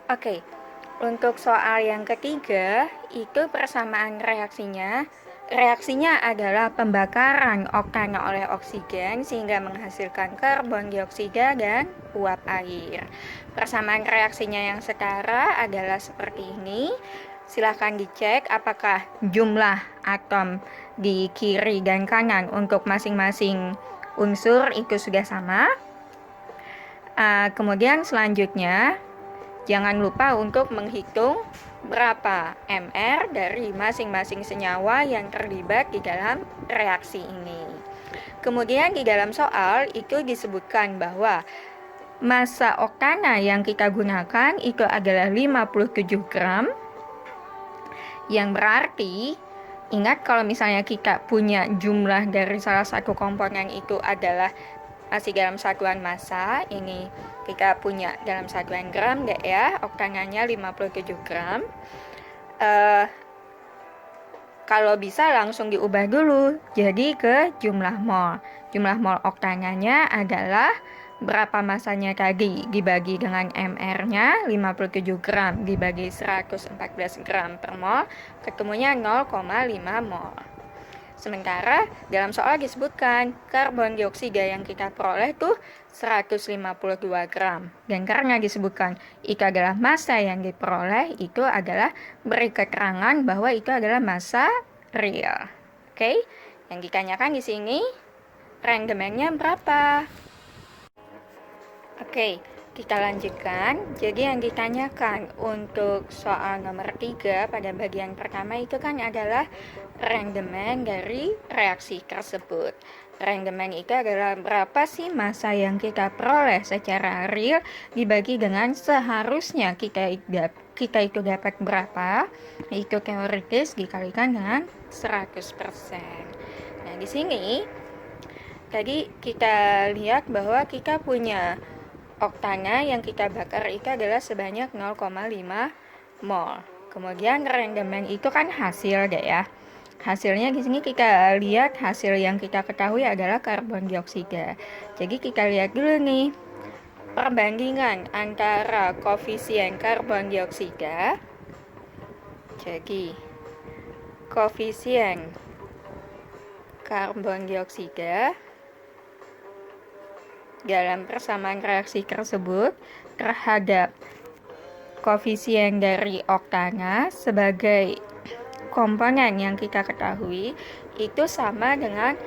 Oke, untuk soal yang ketiga, itu persamaan reaksinya. Reaksinya adalah pembakaran oktana oleh oksigen sehingga menghasilkan karbon dioksida dan uap air. Persamaan reaksinya yang setara adalah seperti ini. Silahkan dicek apakah jumlah atom di kiri dan kanan untuk masing-masing unsur itu sudah sama. Kemudian selanjutnya, jangan lupa untuk menghitung berapa mR dari masing-masing senyawa yang terlibat di dalam reaksi ini. Kemudian di dalam soal itu disebutkan bahwa massa oktana yang kita gunakan itu adalah 57 gram, yang berarti ingat kalau misalnya kita punya jumlah dari salah satu komponen itu adalah masih dalam satuan massa, ini kita punya dalam satuan gram deh ya, oktananya 57 gram. Kalau bisa langsung diubah dulu jadi ke jumlah mol. Jumlah mol oktananya adalah berapa massanya tadi dibagi dengan mR-nya 57 gram dibagi 114 gram per mol, ketemunya 0,5 mol. Sementara dalam soal disebutkan karbon dioksida yang kita peroleh tuh 152 gram. Dan karena disebutkan itu adalah massa yang diperoleh, itu adalah beri keterangan bahwa itu adalah massa real. Oke? Yang ditanyakan di sini rendemennya berapa? Oke, kita lanjutkan. Jadi yang ditanyakan untuk soal nomor 3 pada bagian pertama itu kan adalah rendemen dari reaksi tersebut. Rendemen itu adalah berapa sih massa yang kita peroleh secara real dibagi dengan seharusnya kita itu dapat berapa, itu teoritis dikalikan dengan 100%. Nah, di sini tadi kita lihat bahwa kita punya oktana yang kita bakar itu adalah sebanyak 0,5 mol. Kemudian rendemen itu kan hasil deh ya. Hasilnya di sini kita lihat hasil yang kita ketahui adalah karbon dioksida. Jadi kita lihat dulu nih perbandingan antara koefisien karbon dioksida. Jadi koefisien karbon dioksida dalam persamaan reaksi tersebut terhadap koefisien dari oktana sebagai komponen yang kita ketahui itu sama dengan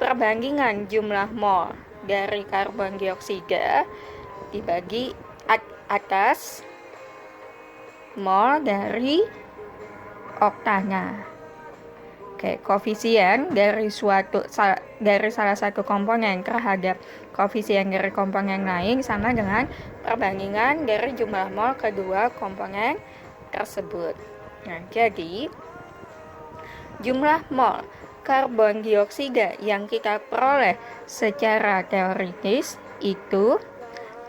perbandingan jumlah mol dari karbon dioksida dibagi atas mol dari oktana. Oke, koefisien dari salah satu komponen terhadap koefisien dari komponen lain sama dengan perbandingan dari jumlah mol kedua komponen tersebut. Nah, jadi jumlah mol karbon dioksida yang kita peroleh secara teoritis itu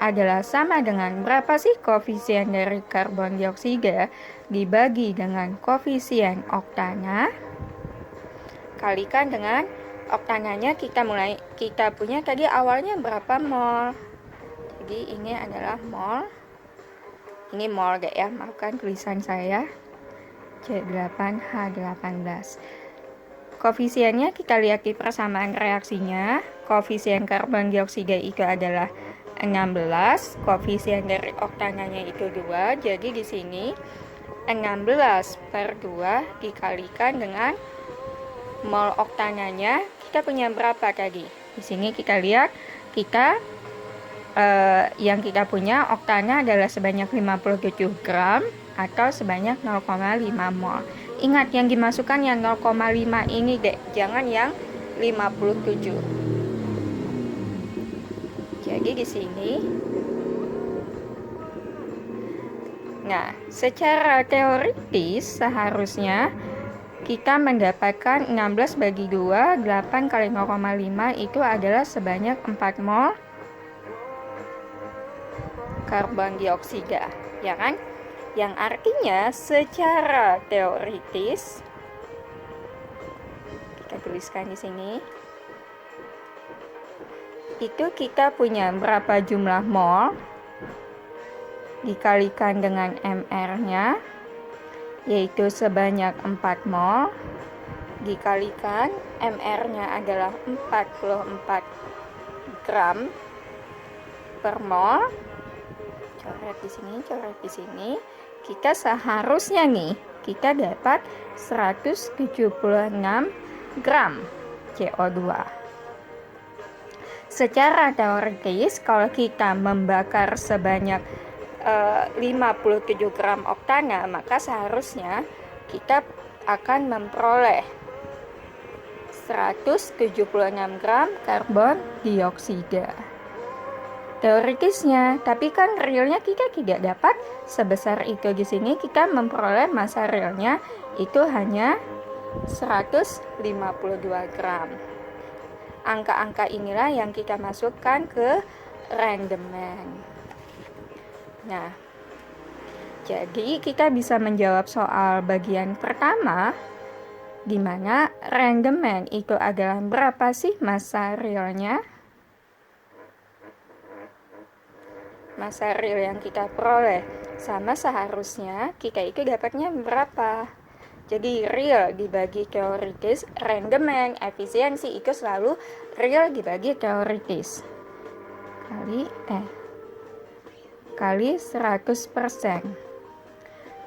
adalah sama dengan berapa sih koefisien dari karbon dioksida dibagi dengan koefisien oktana kalikan dengan oktananya kita punya tadi awalnya berapa mol. Jadi ini adalah mol. Ini mol deh ya, maafkan tulisan saya. C8H18. Koefisiennya kita lihat di persamaan reaksinya. Koefisien karbon dioksida itu adalah 16, koefisien dari oktananya itu 2. Jadi di sini 16/2 dikalikan dengan mol oktananya kita punya berapa tadi? Di sini kita lihat yang kita punya oktana adalah sebanyak 57 gram atau sebanyak 0,5 mol. Ingat yang dimasukkan yang 0,5 ini deh, jangan yang 57. Jadi di sini secara teoritis seharusnya kita mendapatkan 16 bagi 2, 8 kali 0,5 itu adalah sebanyak 4 mol karbon dioksida, ya kan? Yang artinya secara teoritis kita tuliskan di sini itu kita punya berapa jumlah mol dikalikan dengan mR-nya, yaitu sebanyak 4 mol, dikalikan mR-nya adalah 44 gram per mol. Coret di sini, coret di sini. Kita seharusnya nih, kita dapat 176 gram CO2. Secara teoritis, kalau kita membakar sebanyak 57 gram oktana, maka seharusnya kita akan memperoleh 176 gram karbon dioksida. Teoritisnya, tapi kan realnya kita tidak dapat sebesar itu. Di sini kita memperoleh massa realnya itu hanya 152 gram. Angka-angka inilah yang kita masukkan ke rendemen. Nah, jadi kita bisa menjawab soal bagian pertama, di mana rendemen itu adalah berapa sih massa realnya? Massa real yang kita peroleh sama seharusnya kita itu dapatnya berapa. Jadi real dibagi teoritis, rendemen, efisiensi itu selalu real dibagi teoritis kali 100%.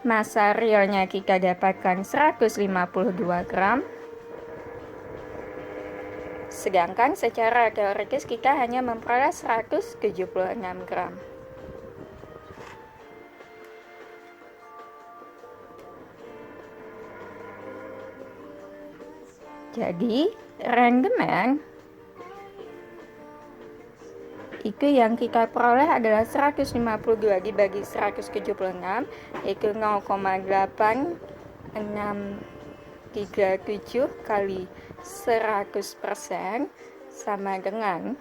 Massa realnya kita dapatkan 152 gram, sedangkan secara teoritis kita hanya memperoleh 176 gram. Jadi rendemen itu yang kita peroleh adalah 152 dibagi 176, yaitu 0,8637 kali 100% sama dengan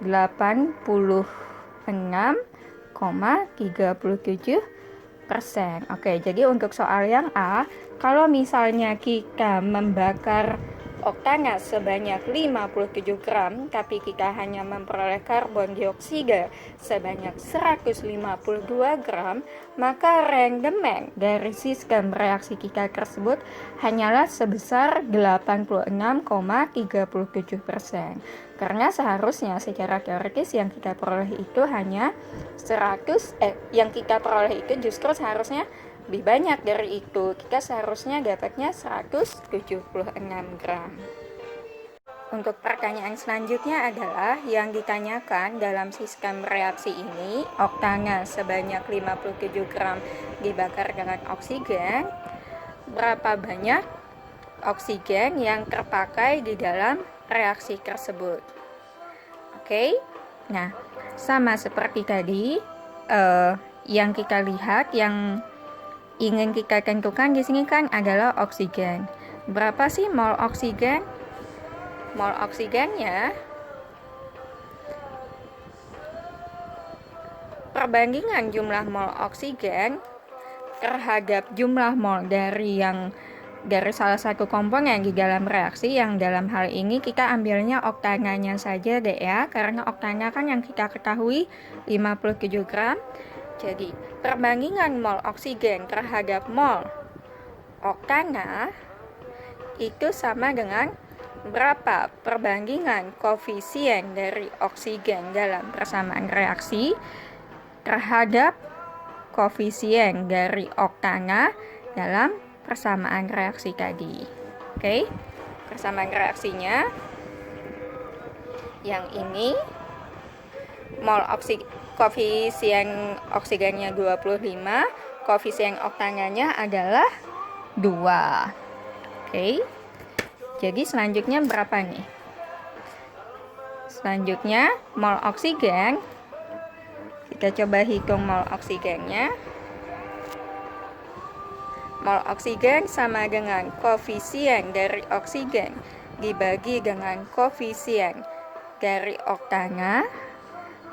86,37%. Oke, jadi untuk soal yang A, kalau misalnya kita membakar oktana sebanyak 57 gram, tapi kita hanya memperoleh karbon dioksida sebanyak 152 gram, maka rendemen dari sistem reaksi kita tersebut hanyalah sebesar 86,37%. Karena seharusnya secara teoritis yang kita peroleh itu hanya yang kita peroleh itu justru seharusnya lebih banyak dari itu. Kita seharusnya dapatnya 176 gram. Untuk pertanyaan selanjutnya adalah yang ditanyakan dalam sistem reaksi ini, oktana sebanyak 57 gram dibakar dengan oksigen, berapa banyak oksigen yang terpakai di dalam reaksi tersebut. Oke, nah sama seperti tadi, yang kita lihat, yang ingin kita tentukan di sini kan adalah oksigen. Berapa sih mol oksigen? Mol oksigennya perbandingan jumlah mol oksigen terhadap jumlah mol dari salah satu komponen di dalam reaksi, yang dalam hal ini kita ambilnya oktananya saja deh ya, karena oktana kan yang kita ketahui 57 gram. Jadi perbandingan mol oksigen terhadap mol oktana itu sama dengan berapa perbandingan koefisien dari oksigen dalam persamaan reaksi terhadap koefisien dari oktana dalam persamaan reaksi tadi. Oke, persamaan reaksinya yang ini, mol koefisien oksigennya 25, koefisien oktananya adalah 2. Oke, jadi selanjutnya berapa nih? Selanjutnya mol oksigen, kita coba hitung mol oksigennya. Mol oksigen sama dengan koefisien dari oksigen dibagi dengan koefisien dari oktana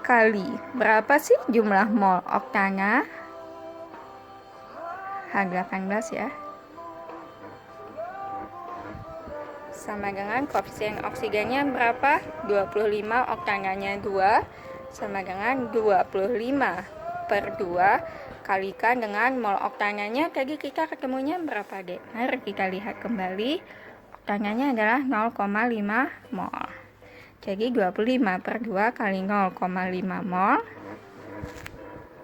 kali berapa sih jumlah mol oktana? H18 ya. Sama dengan koefisien oksigennya berapa? 25, oktananya 2, sama dengan 25 per 2 kalikan dengan mol oktananya. Tadi kita ketemunya berapa, Dek? Mari kita lihat kembali. Oktananya adalah 0,5 mol. Jadi 25 per 2 kali 0,5 mol.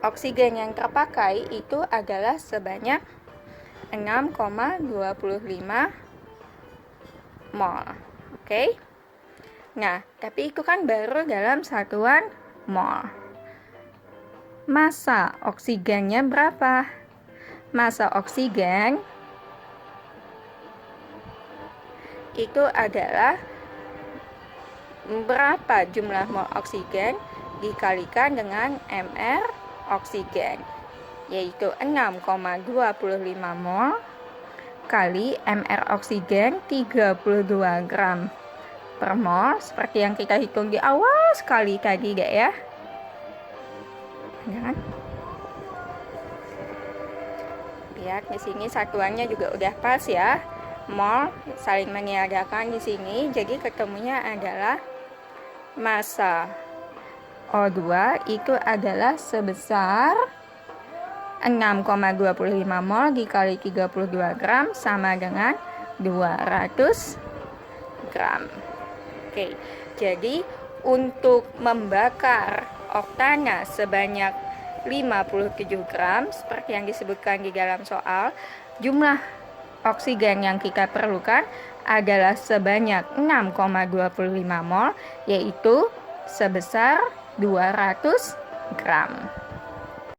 Oksigen yang terpakai itu adalah sebanyak 6,25 mol. Oke? Nah, tapi itu kan baru dalam satuan mol. Massa oksigennya berapa? Massa oksigen itu adalah berapa jumlah mol oksigen dikalikan dengan mR oksigen, yaitu 6,25 mol kali mR oksigen 32 gram per mol, seperti yang kita hitung di awal sekali tadi, Dek, ya. Lihat di sini satuannya juga udah pas ya. Mol saling meniadakan di sini, jadi ketemunya adalah massa O2 itu adalah sebesar 6,25 mol dikali 32 gram sama dengan 200 gram. Oke, jadi untuk membakar oktana sebanyak 57 gram seperti yang disebutkan di dalam soal, jumlah oksigen yang kita perlukan adalah sebanyak 6,25 mol, yaitu sebesar 200 gram.